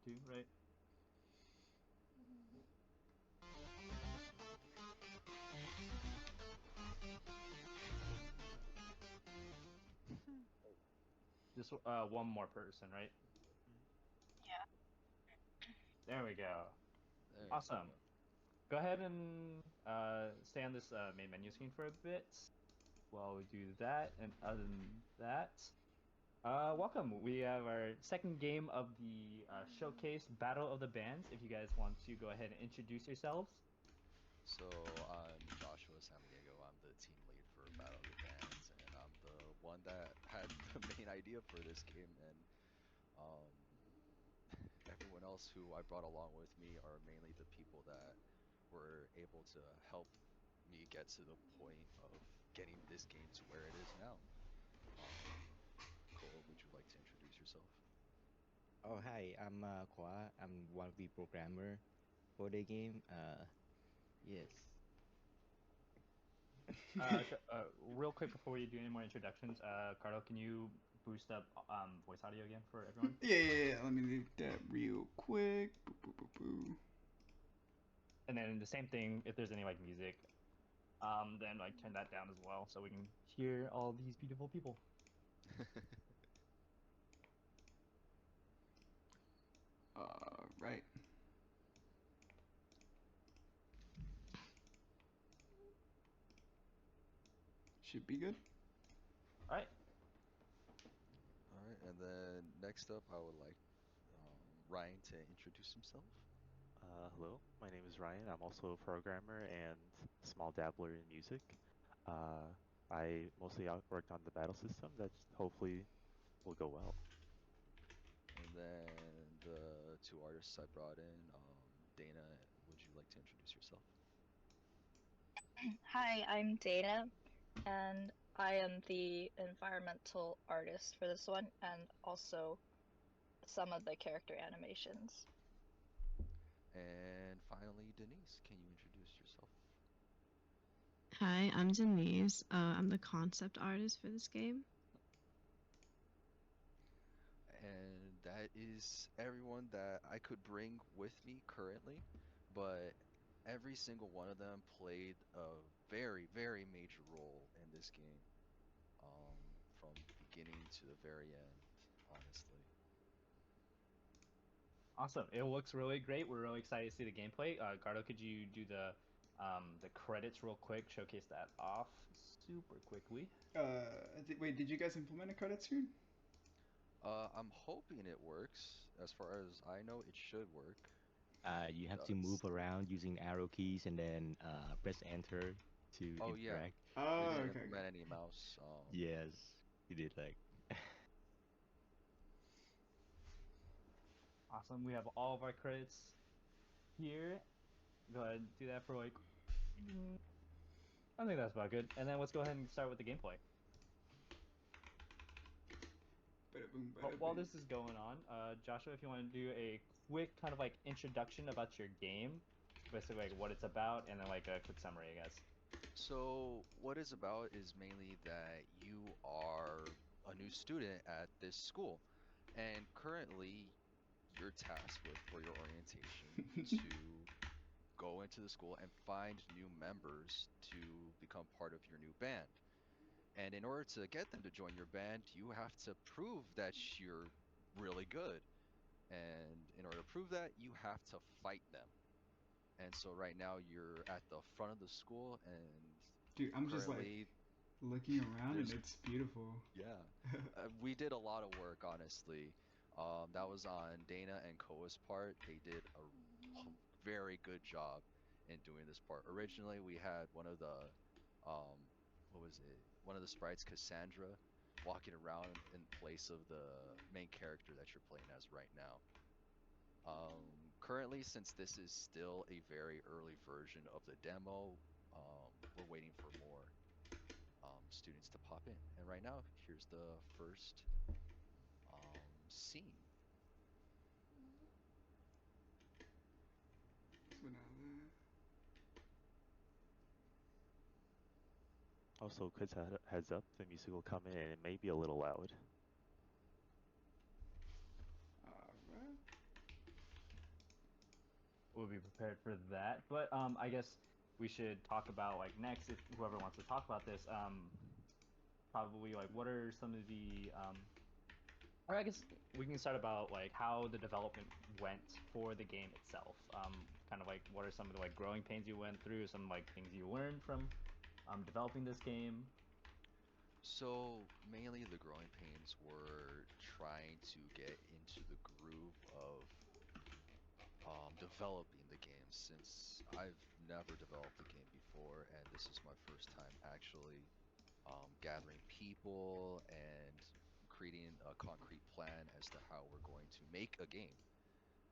too, right? Just one more person, right? Yeah. There we go. There you Awesome. go. Go ahead and stay on this main menu screen for a bit while we do that. And other than that, welcome. We have our second game of the showcase Battle of the Bands. If you guys want to go ahead and introduce yourselves. So I'm Joshua Samaniego. I'm the team lead for Battle of the Bands, and I'm the one that had the main idea for this game. And um, everyone else who I brought along with me are mainly the people that were able to help me get to the point of getting this game to where it is now. Cole, would you like to introduce yourself? Oh, hi, I'm Kwa. I'm one of the programmer for the game. Yes. Real quick before we do any more introductions, Carlo, can you boost up voice audio again for everyone? Yeah. Let me do that real quick. Boo, boo, boo, boo. And then the same thing, if there's any like music, then like turn that down as well so we can hear all these beautiful people. Right. Should be good. All right. All right, and then next up, I would like Ryan to introduce himself. Hello, my name is Ryan. I'm also a programmer and small dabbler in music. I mostly worked on the battle system that hopefully will go well. And then the two artists I brought in, Dana, would you like to introduce yourself? Hi, I'm Dana, and I am the environmental artist for this one, and also some of the character animations. And finally, Denise, can you introduce yourself? Hi, I'm Denise. I'm the concept artist for this game. And that is everyone that I could bring with me currently, but every single one of them played a very, very major role in this game, from beginning to the very end, honestly. Awesome. It looks really great. We're really excited to see the gameplay. Gardo, could you do the credits real quick? Showcase that off super quickly. Wait, did you guys implement a credit screen? I'm hoping it works. As far as I know, it should work. You have to Does. move around using arrow keys and then press enter to Oh yeah, interact. we Oh, didn't okay. implement any mouse. Yes, you did like. Awesome. We have all of our credits here. Go ahead and do that for like. I think that's about good. And then let's go ahead and start with the gameplay. Bada boom, Well, bada while boom. this is going on, Joshua, if you want to do a quick kind of like introduction about your game, basically like what it's about, and then like a quick summary, I guess. So what it's about is mainly that you are a new student at this school, and currently you're tasked with for your orientation to go into the school and find new members to become part of your new band. And in order to get them to join your band, you have to prove that you're really good. And in order to prove that, you have to fight them. And so right now you're at the front of the school, and Dude, I'm just like currently looking around and there's it's beautiful. yeah, we did a lot of work, honestly. That was on Dana and Koa's part. They did a very good job in doing this part. Originally, we had one of the, um, what was it? One of the sprites, Cassandra, walking around in place of the main character that you're playing as right now. Currently, since this is still a very early version of the demo, we're waiting for more students to pop in. And right now, here's the first scene. So now, Also, quick heads up, the music will come in and it may be a little loud. alright. we'll be prepared for that. But I guess we should talk about like next, if whoever wants to talk about this, probably like what are some of the or I guess we can start about like how the development went for the game itself. Kind of like what are some of the like growing pains you went through, some like things you learned from developing this game. So mainly the growing pains were trying to get into the groove of developing the game, since I've never developed a game before, and this is my first time actually gathering people and creating a concrete plan as to how we're going to make a game.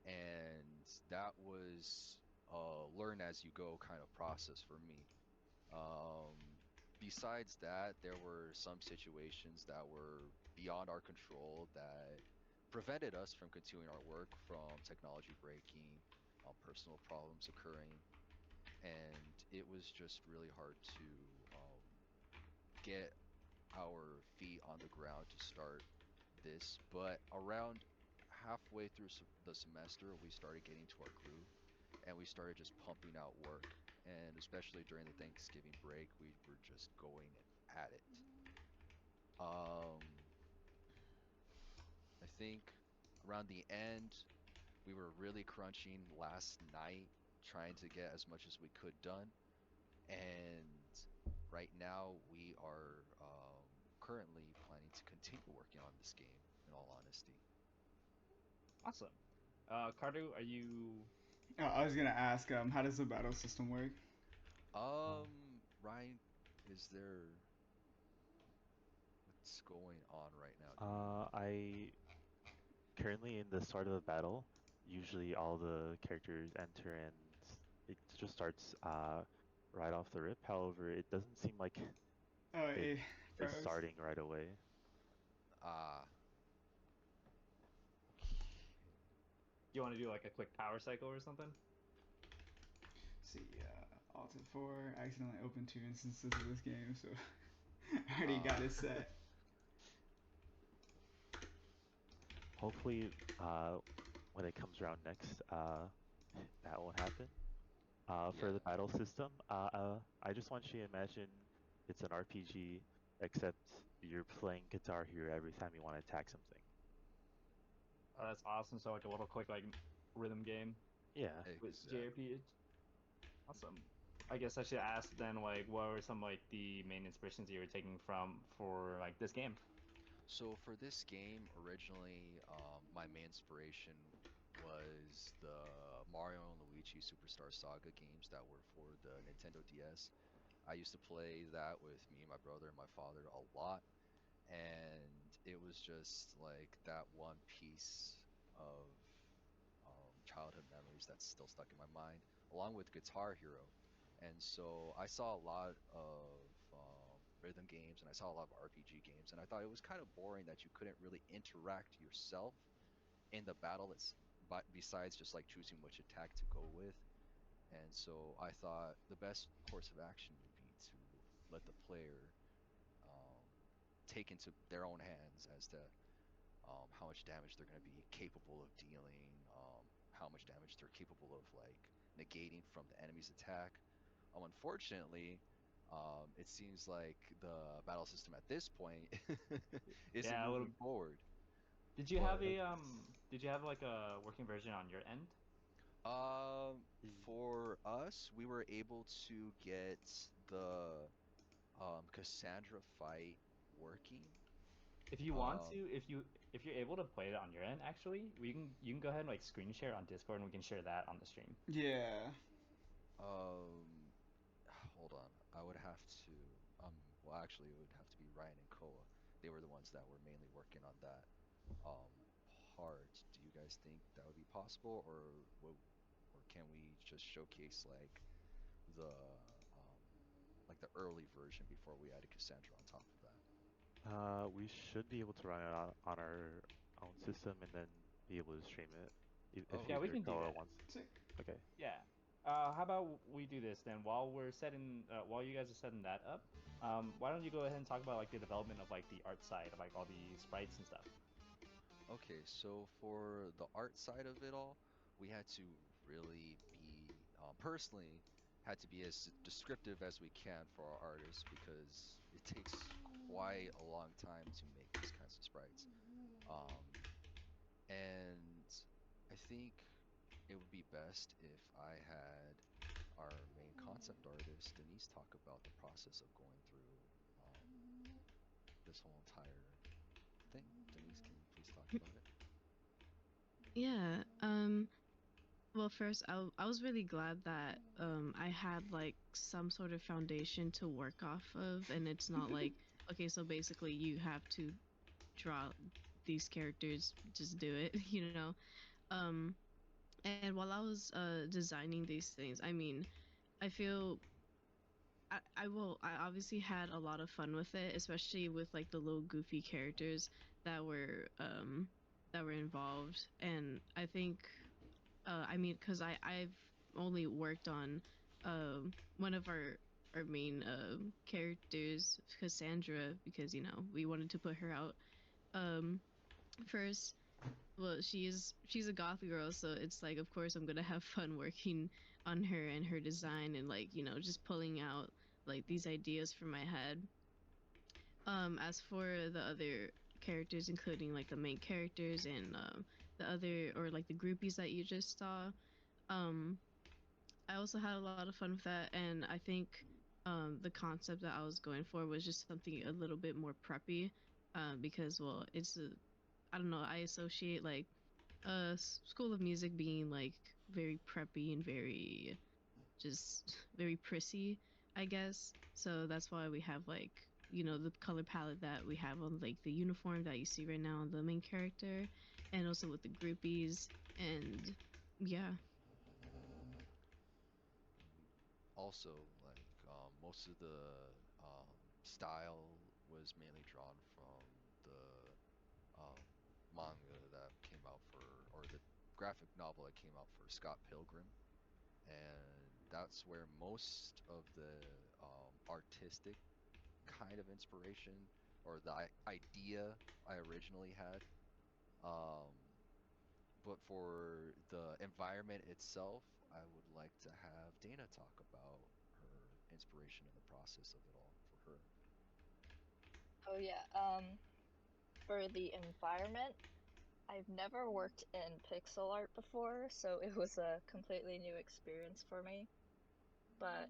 And that was a learn as you go kind of process for me. Besides that, there were some situations that were beyond our control that prevented us from continuing our work, from technology breaking, personal problems occurring, and it was just really hard to get our feet on the ground to start this. But around halfway through the semester, we started getting to our groove, and we started just pumping out work. And especially during the Thanksgiving break, we were just going at it. I think around the end, we were really crunching last night, trying to get as much as we could done. And right now, we are currently planning to continue working on this game, in all honesty. Awesome. Cardo, are you? I was gonna ask, how does the battle system work? Ryan, is there what's going on right now? I currently in the start of the battle, usually all the characters enter and it just starts right off the rip. However, it doesn't seem like Oh, it it is froze. starting right away. Okay. You want to do like a quick power cycle or something? See, Alt F4, I accidentally opened 2 instances of this game, so I already got it set. Hopefully, when it comes around next, that won't happen. For the Yeah. battle system, I just want you to imagine it's an RPG, except you're playing Guitar Hero every time you want to attack something. Oh, that's awesome. So like a little quick like rhythm game Yeah. with Exactly. JRPG. Awesome. I guess I should ask then like what were some like the main inspirations you were taking from for like this game? So for this game, originally, my main inspiration was the Mario and Luigi Superstar Saga games that were for the Nintendo DS. I used to play that with me, my brother, and my father a lot, and it was just like that one piece of childhood memories that's still stuck in my mind, along with Guitar Hero. And so I saw a lot of rhythm games and I saw a lot of RPG games, and I thought it was kind of boring that you couldn't really interact yourself in the battle. It's but besides just like choosing which attack to go with. And so I thought the best course of action would be to let the player um, take into their own hands as to how much damage they're going to be capable of dealing, how much damage they're capable of like negating from the enemy's attack. Unfortunately, it seems like the battle system at this point isn't Yeah, a little. moving forward. Did you have But a did you have like a working version on your end? for us, we were able to get the Cassandra fight working. If you want Um, to, if you're able to play it on your end, actually, we can you can go ahead and like screen share on Discord and we can share that on the stream. Yeah. um, hold on. I would have to, well, actually, it would have to be Ryan and Koa. They were the ones that were mainly working on that um part. Do you guys think that would be possible, or can we just showcase um like the early version before we added Cassandra on top of that? We should be able to run it on our own system and then be able to stream it if Oh, Yeah, we either okay. can do Koa that. wants. Sick. Okay. Yeah. How about we do this then? While we're setting, while you guys are setting that up, why don't you go ahead and talk about like the development of like the art side of like all the sprites and stuff? Okay, so for the art side of it all, we had to really be personally had to be as descriptive as we can for our artists because it takes quite a long time to make these kinds of sprites. And I think it would be best if I had our main concept artist, Denise, talk about the process of going through this whole entire thing. Denise, can you please talk about it? Yeah. Well, first, I was really glad that I had like some sort of foundation to work off of, and it's not like, okay, so basically you have to draw these characters, just do it, you know. Um, and while I was designing these things, I mean, I feel I obviously had a lot of fun with it, especially with like the little goofy characters that were involved, and I think I mean, because I've only worked on one of our main characters, Cassandra, because you know we wanted to put her out first. Well, she's a goth girl, so it's like of course I'm gonna have fun working on her and her design and like you know just pulling out like these ideas from my head. As for the other characters, including like the main characters and the other or like the groupies that you just saw, um, I also had a lot of fun with that, and I think the concept that I was going for was just something a little bit more preppy, because well, I don't know, I associate like School of Music being like very preppy and very just very prissy, I guess. So that's why we have like you know the color palette that we have on like the uniform that you see right now on the main character, and also with the groupies, and yeah. Also, like most of the style was mainly drawn from the um, manga that came out for, or the graphic novel that came out for Scott Pilgrim, and that's where most of the artistic kind of inspiration or the idea I originally had. Um, but for the environment itself, I would like to have Dana talk about her inspiration and the process of it all for her. Oh yeah. For the environment, I've never worked in pixel art before, so it was a completely new experience for me. But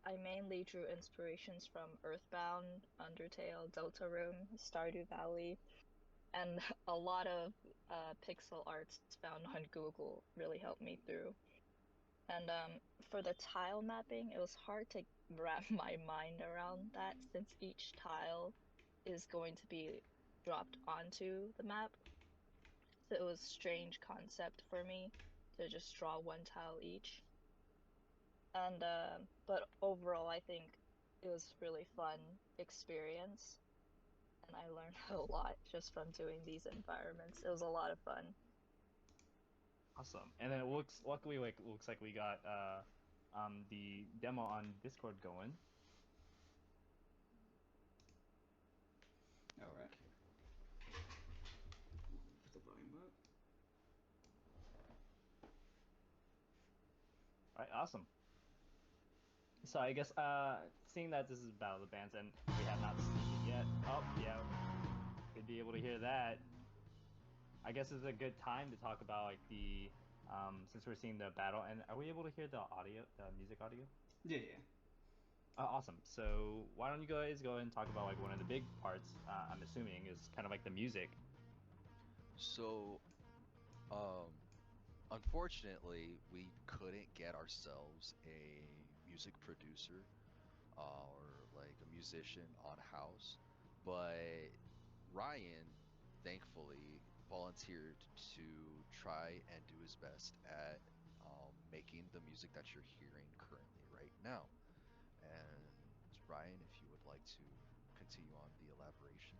I mainly drew inspirations from Earthbound, Undertale, Deltarune, Stardew Valley, and a lot of pixel arts found on Google really helped me through. And for the tile mapping, it was hard to wrap my mind around that since each tile is going to be dropped onto the map. So it was a strange concept for me to just draw one tile each. And but overall, I think it was really fun experience, and I learned a lot just from doing these environments. It was a lot of fun. Awesome. And then it luckily looks like we got the demo on Discord going. All right. Okay. Put the volume up. All right, awesome. So I guess seeing that this is Battle of the Bands and we have not seen it yet. Oh yeah, we'd be able to hear that. I guess it's a good time to talk about like the since we're seeing the battle, and are we able to hear the audio, the music audio? Yeah, yeah. Awesome. So why don't you guys go ahead and talk about like one of the big parts? I'm assuming is kind of like the music. So, unfortunately, we couldn't get ourselves a music producer or like a musician on house, but Ryan thankfully volunteered to try and do his best at making the music that you're hearing currently right now. And Ryan, if you would like to continue on the elaboration.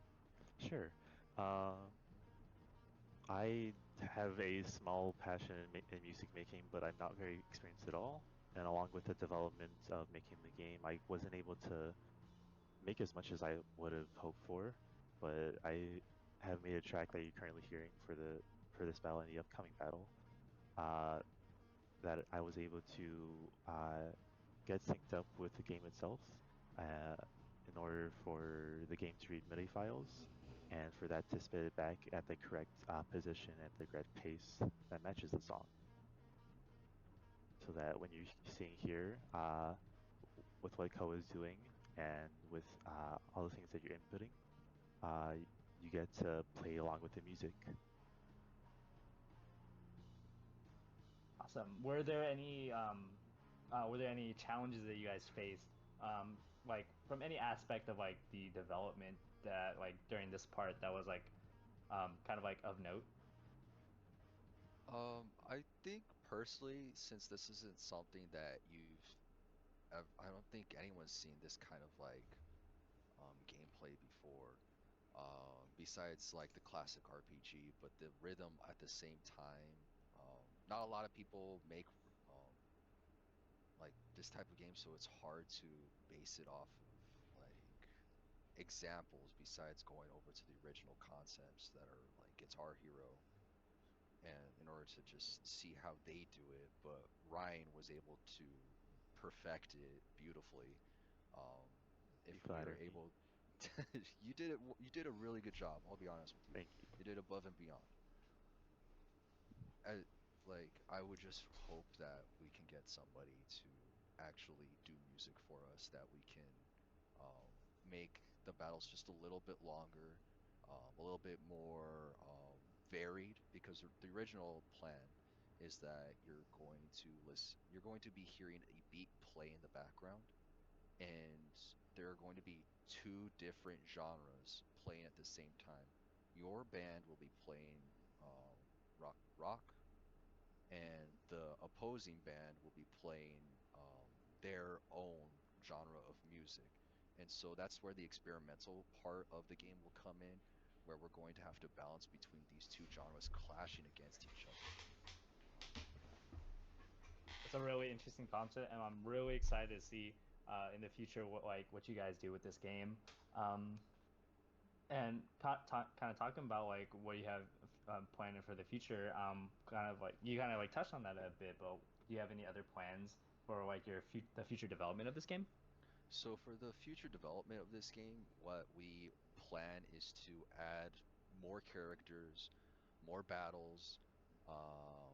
Sure. Um, I have a small passion in music making, but I'm not very experienced at all. And along with the development of making the game, I wasn't able to make as much as I would have hoped for. But I have made a track that you're currently hearing for this battle and the upcoming battle. Uh, that I was able to get synced up with the game itself in order for the game to read MIDI files and for that to spit it back at the correct position and the correct pace that matches the song. So that when you're seeing here, with what Ko is doing and with all the things that you're inputting, you get to play along with the music. Awesome. Were there any challenges that you guys faced, like from any aspect of like the development that like during this part that was like kind of like of note? I think personally, since this isn't something that I don't think anyone's seen this kind of like gameplay before. Besides like the classic RPG, but the rhythm at the same time. Not a lot of people make um, like this type of game, so it's hard to base it off of like examples besides going over to the original concepts that are like Guitar Hero, and in order to just see how they do it. But Ryan was able to perfect it beautifully. Um, if You we are flatter me. able, you did it. You did a really good job. I'll be honest with you. Thank you. You did above and beyond. I, like I would just hope that we can get somebody to actually do music for us that we can um, make the battles just a little bit longer, a little bit more varied because the original plan is that you're going to be hearing a beat play in the background, and there are going to be two different genres playing at the same time. Your band will be playing rock, and the opposing band will be playing their own genre of music. And so that's where the experimental part of the game will come in, where we're going to have to balance between these two genres clashing against each other. It's a really interesting concept, and I'm really excited to see in the future what you guys do with this game. And kind of talking about like what you have planned for the future. Kind of like you kind of like touched on that a bit, but do you have any other plans for like the future development of this game? So for the future development of this game, what we plan is to add more characters, more battles, um,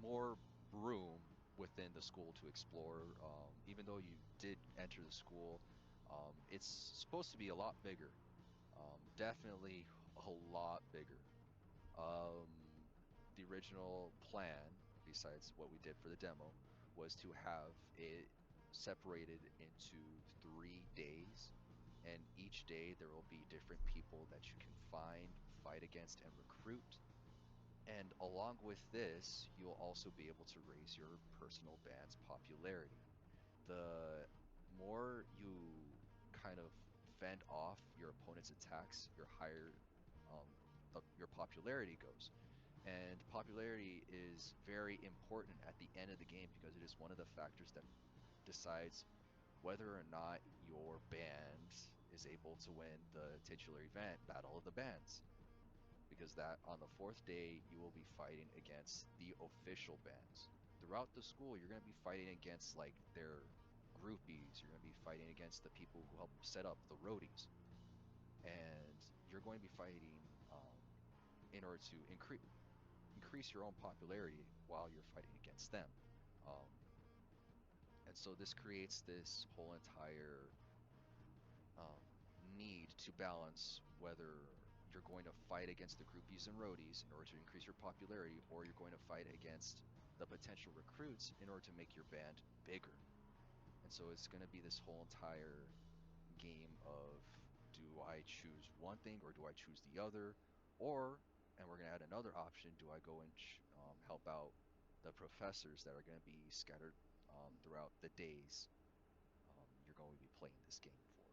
more room within the school to explore. Even though you did enter the school, it's supposed to be a lot bigger. Definitely a lot bigger. Um, the original plan, besides what we did for the demo, was to have it separated into 3 days, and each day there will be different people that you can find, fight against, and recruit. And along with this, you'll also be able to raise your personal band's popularity. The more you kind of fend off your opponent's attacks, your higher um, your popularity goes. And popularity is very important at the end of the game because it is one of the factors that decides whether or not your band is able to win the titular event, Battle of the Bands. Because that on the fourth day, you will be fighting against the official bands. Throughout the school, you're going to be fighting against like their groupies. You're going to be fighting against the people who help set up the roadies, and you're going to be fighting in order to increase your own popularity while you're fighting against them. Um, and so this creates this whole entire um, need to balance whether you're going to fight against the groupies and roadies in order to increase your popularity, or you're going to fight against the potential recruits in order to make your band bigger. And so it's going to be this whole entire game of, do I choose one thing or do I choose the other? Or, and we're going to add another option, do I go and help out the professors that are going to be scattered throughout the days you're going to be playing this game for?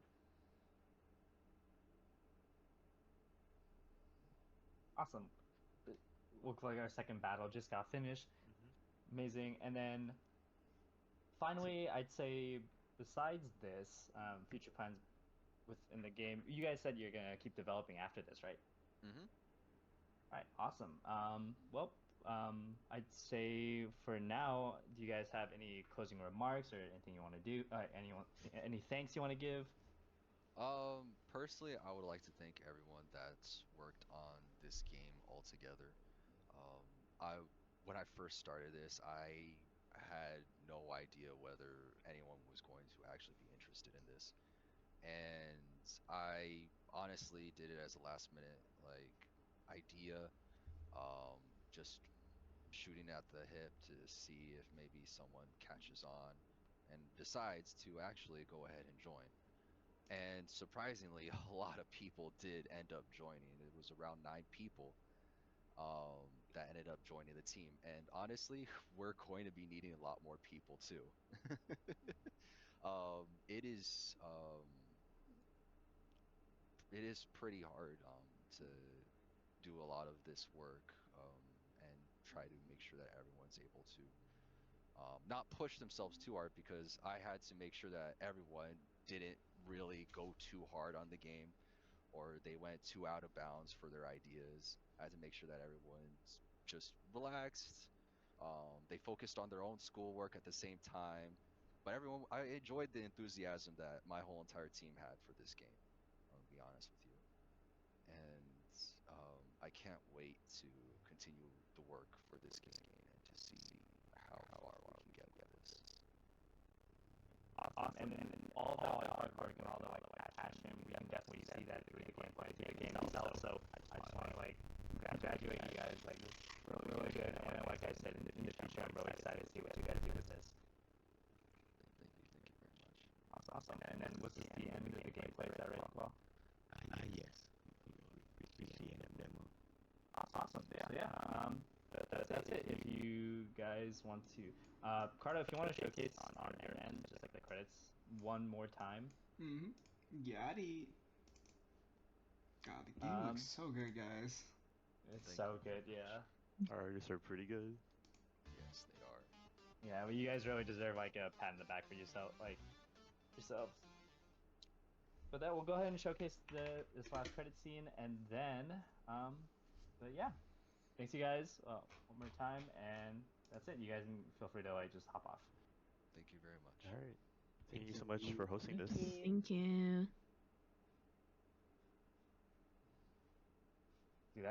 Awesome. It looks like our second battle just got finished. Hmm. Amazing. And then finally, I'd say besides this, future plans within the game. You guys said you're gonna keep developing after this, right? Mm-hmm. All right, awesome. Well, I'd say for now, do you guys have any closing remarks or anything you want to do? Any thanks you want to give? Personally, I would like to thank everyone that's worked on this game altogether. I when I first started this, I had no idea whether anyone was going to actually be interested in this. And I honestly did it as a last minute idea, just shooting at the hip to see if maybe someone catches on and decides to actually go ahead and join. And surprisingly, a lot of people did end up joining. It was around 9 people that ended up joining the team. And honestly, we're going to be needing a lot more people too. It is pretty hard to do a lot of this work and try to make sure that everyone's able to not push themselves too hard, because I had to make sure that everyone didn't really go too hard on the game or they went too out of bounds for their ideas. I had to make sure that everyone's just relaxed. They focused on their own schoolwork at the same time. But I enjoyed the enthusiasm that my whole entire team had for this game. I'll be honest with you. And I can't wait to continue the work for this game and to see how far we can get with this. Awesome. And all the hard work and all the passion, we can definitely see that through the gameplay, through the game itself. So I just want to congratulate you guys. It's really good. And like I said, in the future, I'm really excited to see what you guys do with this. Thank you very much. Awesome. And then what's the end of the gameplay? Is that right? Well, Yes. We see in the demo. awesome. Yeah. That's it. If you guys want to, Cardo, if you want to showcase on your end, just the credits one more time. Yachty. God, the game looks so good, guys. It's so good, yeah. Our artists are pretty good. Yes, they are. Yeah, well, you guys really deserve a pat on the back for yourselves. But that we'll go ahead and showcase this last credit scene, and then, but yeah, thanks you guys one more time, and that's it. You guys can feel free to just hop off. Thank you very much. All right. Thank you so much for hosting this. Thank you. Dude,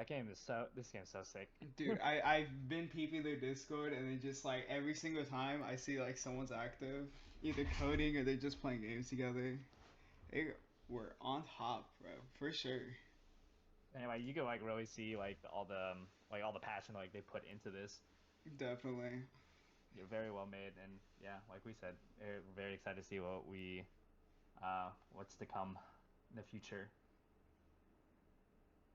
this game's so sick. Dude, I've been peeping their Discord, and they just every single time I see someone's active, either coding or they're just playing games together. They were on top, bro, for sure. Anyway, you can really see all the passion they put into this. Definitely. You're very well made, and yeah, like we said, we're very excited to see what's to come in the future.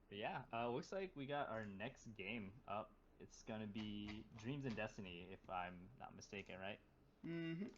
But yeah, looks like we got our next game up. It's gonna be Dreams and Destiny, if I'm not mistaken, right? Mm-hmm.